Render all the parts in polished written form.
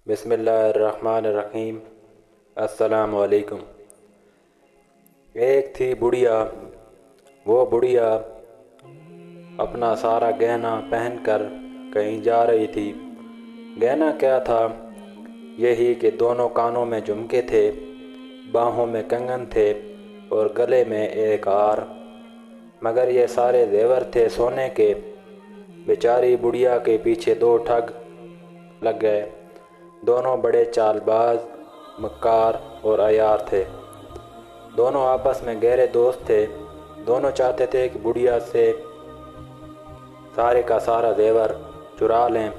بسم اللہ الرحمن الرحیم۔ السلام علیکم۔ ایک تھی بڑھیا، وہ بڑھیا اپنا سارا گہنا پہن کر کہیں جا رہی تھی۔ گہنا کیا تھا؟ یہی کہ دونوں کانوں میں جھمکے تھے، باہوں میں کنگن تھے اور گلے میں ایک ہار، مگر یہ سارے زیور تھے سونے کے۔ بیچاری بڑھیا کے پیچھے دو ٹھگ لگ گئے۔ دونوں بڑے چال باز، مکار اور عیار تھے۔ دونوں آپس میں گہرے دوست تھے۔ دونوں چاہتے تھے کہ بڑھیا سے سارے کا سارا زیور چرا لیں،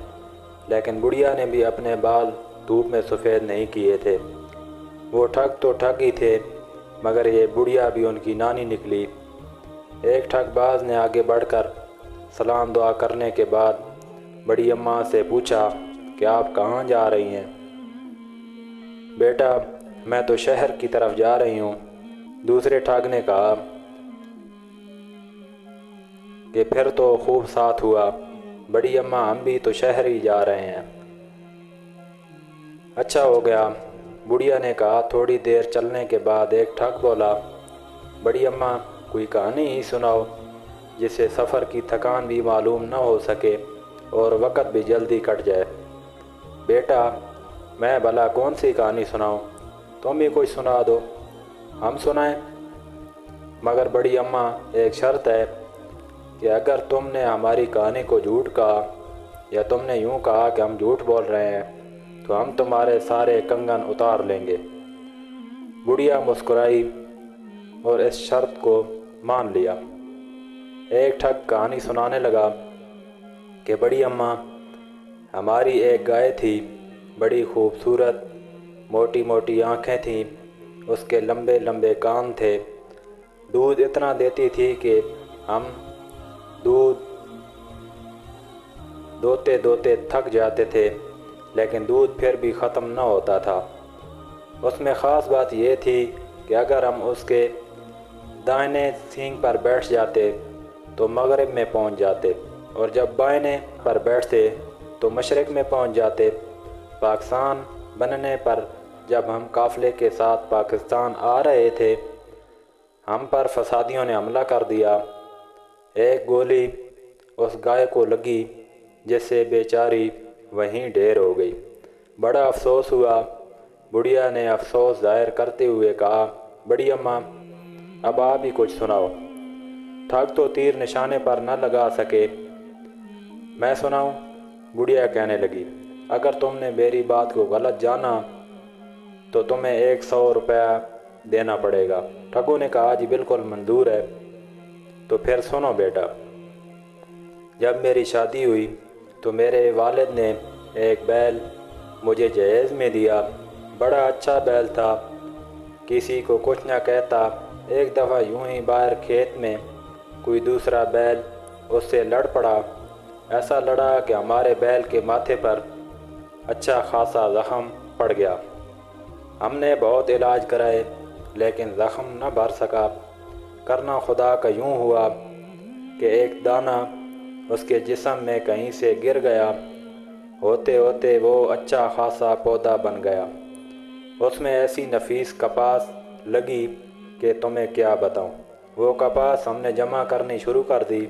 لیکن بڑھیا نے بھی اپنے بال دھوپ میں سفید نہیں کیے تھے۔ وہ ٹھگ تو ٹھگ ہی تھے، مگر یہ بڑھیا بھی ان کی نانی نکلی۔ ایک ٹھگ باز نے آگے بڑھ کر سلام دعا کرنے کے بعد بڑی اماں سے پوچھا کہ آپ کہاں جا رہی ہیں؟ بیٹا، میں تو شہر کی طرف جا رہی ہوں۔ دوسرے ٹھگ نے کہا کہ پھر تو خوب ساتھ ہوا، بڑی اماں ہم بھی تو شہر ہی جا رہے ہیں۔ اچھا ہو گیا، بڑھیا نے کہا۔ تھوڑی دیر چلنے کے بعد ایک ٹھگ بولا، بڑی اماں کوئی کہانی ہی سناؤ جس سے سفر کی تھکان بھی معلوم نہ ہو سکے اور وقت بھی جلدی کٹ جائے۔ بیٹا، میں بھلا کون سی کہانی سناؤں؟ تم بھی کوئی سنا دو، ہم سنائیں۔ مگر بڑی اماں ایک شرط ہے کہ اگر تم نے ہماری کہانی کو جھوٹ کہا یا تم نے یوں کہا کہ ہم جھوٹ بول رہے ہیں تو ہم تمہارے سارے کنگن اتار لیں گے۔ بڑھیا مسکرائی اور اس شرط کو مان لیا۔ ایک ٹھگ کہانی سنانے لگا کہ بڑی اماں، ہماری ایک گائے تھی، بڑی خوبصورت، موٹی موٹی آنکھیں تھیں، اس کے لمبے لمبے کان تھے، دودھ اتنا دیتی تھی کہ ہم دودھ دوتے دوتے تھک جاتے تھے، لیکن دودھ پھر بھی ختم نہ ہوتا تھا۔ اس میں خاص بات یہ تھی کہ اگر ہم اس کے دائیں سینگ پر بیٹھ جاتے تو مغرب میں پہنچ جاتے، اور جب بائیں پر بیٹھتے تو مشرق میں پہنچ جاتے۔ پاکستان بننے پر جب ہم قافلے کے ساتھ پاکستان آ رہے تھے، ہم پر فسادیوں نے حملہ کر دیا۔ ایک گولی اس گائے کو لگی جس سے بیچاری وہیں ڈھیر ہو گئی۔ بڑا افسوس ہوا۔ بڑھیا نے افسوس ظاہر کرتے ہوئے کہا، بڑی اماں اب آپ ہی کچھ سناؤ۔ ٹھگ تو تیر نشانے پر نہ لگا سکے۔ میں سناؤں؟ بڑھیا کہنے لگی، اگر تم نے میری بات کو غلط جانا تو تمہیں 100 روپیہ دینا پڑے گا۔ ٹھگوں نے کہا، جی بالکل منظور ہے۔ تو پھر سنو بیٹا، جب میری شادی ہوئی تو میرے والد نے ایک بیل مجھے جہیز میں دیا۔ بڑا اچھا بیل تھا، کسی کو کچھ نہ کہتا۔ ایک دفعہ یوں ہی باہر کھیت میں کوئی دوسرا بیل اس سے لڑ پڑا۔ ایسا لڑا کہ ہمارے بیل کے ماتھے پر اچھا خاصا زخم پڑ گیا۔ ہم نے بہت علاج کرائے لیکن زخم نہ بھر سکا۔ کرنا خدا کا یوں ہوا کہ ایک دانہ اس کے جسم میں کہیں سے گر گیا، ہوتے ہوتے وہ اچھا خاصا پودا بن گیا۔ اس میں ایسی نفیس کپاس لگی کہ تمہیں کیا بتاؤں۔ وہ کپاس ہم نے جمع کرنی شروع کر دی۔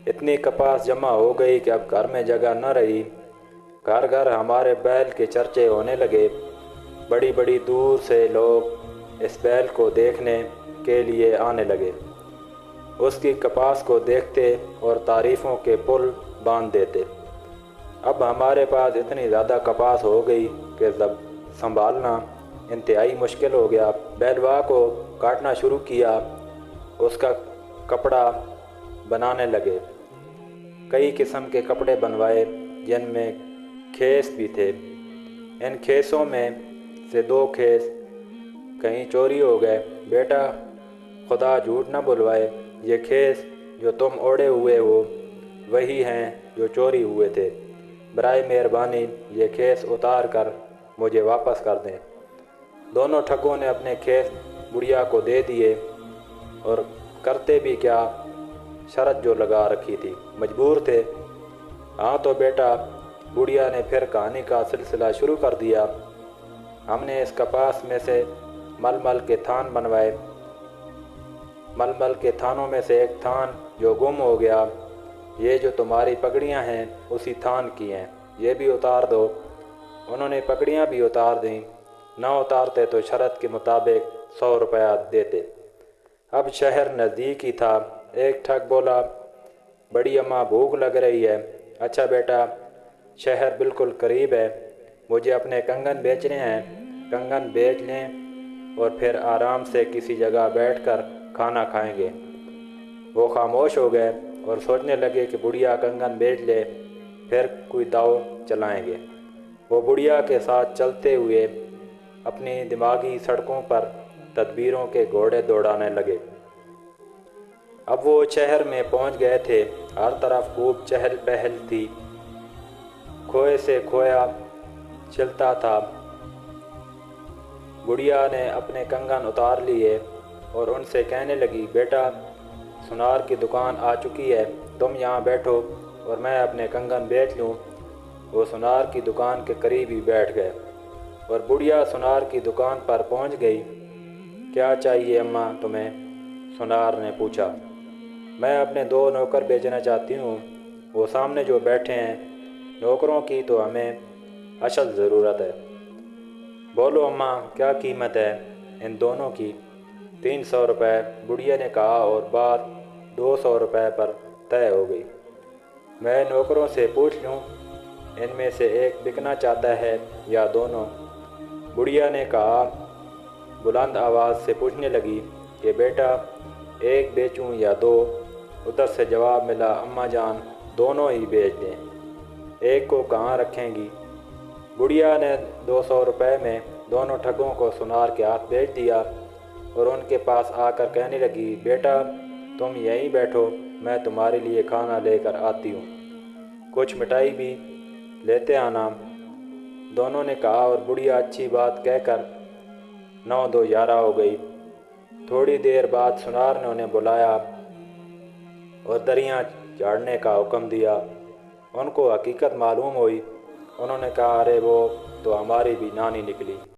اتنی کپاس جمع ہو گئی کہ اب گھر میں جگہ نہ رہی۔ گھر گھر ہمارے بیل کے چرچے ہونے لگے۔ بڑی بڑی دور سے لوگ اس بیل کو دیکھنے کے لیے آنے لگے، اس کی کپاس کو دیکھتے اور تعریفوں کے پل باندھ دیتے۔ اب ہمارے پاس اتنی زیادہ کپاس ہو گئی کہ سنبھالنا انتہائی مشکل ہو گیا۔ بیلوا کو کاٹنا شروع کیا، اس کا کپڑا بنانے لگے۔ کئی قسم کے کپڑے بنوائے جن میں کھیس بھی تھے۔ ان کھیسوں میں سے 2 کھیس کہیں چوری ہو گئے۔ بیٹا، خدا جھوٹ نہ بلوائے، یہ کھیس جو تم اوڑے ہوئے ہو وہی ہیں جو چوری ہوئے تھے۔ برائے مہربانی یہ کھیس اتار کر مجھے واپس کر دیں۔ دونوں ٹھگوں نے اپنے کھیس بڑھیا کو دے دیے، اور کرتے بھی کیا، شرط جو لگا رکھی تھی، مجبور تھے۔ ہاں تو بیٹا، بڑھیا نے پھر کہانی کا سلسلہ شروع کر دیا۔ ہم نے اس کپاس میں سے ململ کے تھان بنوائے، ململ کے تھانوں میں سے ایک تھان جو گم ہو گیا، یہ جو تمہاری پگڑیاں ہیں اسی تھان کی ہیں، یہ بھی اتار دو۔ انہوں نے پگڑیاں بھی اتار دیں، نہ اتارتے تو شرط کے مطابق 100 روپیہ دیتے۔ اب شہر نزدیک ہی تھا۔ ایک ٹھگ بولا، بڑی اماں بھوک لگ رہی ہے۔ اچھا بیٹا، شہر بالکل قریب ہے، مجھے اپنے کنگن بیچنے ہیں، کنگن بیچ لیں اور پھر آرام سے کسی جگہ بیٹھ کر کھانا کھائیں گے۔ وہ خاموش ہو گئے اور سوچنے لگے کہ بڑھیا کنگن بیچ لے، پھر کوئی داؤ چلائیں گے۔ وہ بڑھیا کے ساتھ چلتے ہوئے اپنی دماغی سڑکوں پر تدبیروں کے گھوڑے دوڑانے لگے۔ اب وہ شہر میں پہنچ گئے تھے، ہر طرف خوب چہل پہل تھی، کھوئے سے کھویا چلتا تھا۔ بڑھیا نے اپنے کنگن اتار لیے اور ان سے کہنے لگی، بیٹا سنار کی دکان آ چکی ہے، تم یہاں بیٹھو اور میں اپنے کنگن بیچ لوں۔ وہ سنار کی دکان کے قریب ہی بیٹھ گئے اور بڑھیا سنار کی دکان پر پہنچ گئی۔ کیا چاہیے اماں تمہیں؟ سنار نے پوچھا۔ میں اپنے 2 نوکر بیچنا چاہتی ہوں، وہ سامنے جو بیٹھے ہیں، نوکروں کی تو ہمیں اشد ضرورت ہے۔ بولو اماں کیا قیمت ہے ان دونوں کی؟ 300 روپے، بڑھیا نے کہا اور بات 200 روپے پر طے ہو گئی۔ میں نوکروں سے پوچھ لوں ان میں سے ایک بکنا چاہتا ہے یا دونوں؟ بڑھیا نے کہا، بلند آواز سے پوچھنے لگی کہ بیٹا ایک بیچوں یا 2؟ ادھر سے جواب ملا، اماں جان دونوں ہی بیچ دیں، ایک کو کہاں رکھیں گی؟ بڑھیا نے 200 روپے میں دونوں ٹھگوں کو سنار کے ہاتھ بیچ دیا اور ان کے پاس آ کر کہنے لگی، بیٹا تم یہیں بیٹھو، میں تمہارے لیے کھانا لے کر آتی ہوں، کچھ مٹھائی بھی لیتے آنا۔ دونوں نے کہا اور بڑھیا اچھی بات کہہ کر 9 2 11 ہو گئی۔ تھوڑی دیر بعد سنار نے انہیں بلایا اور دریاں جھاڑنے کا حکم دیا۔ ان کو حقیقت معلوم ہوئی، انہوں نے کہا، ارے وہ تو ہماری بھی نانی نکلی۔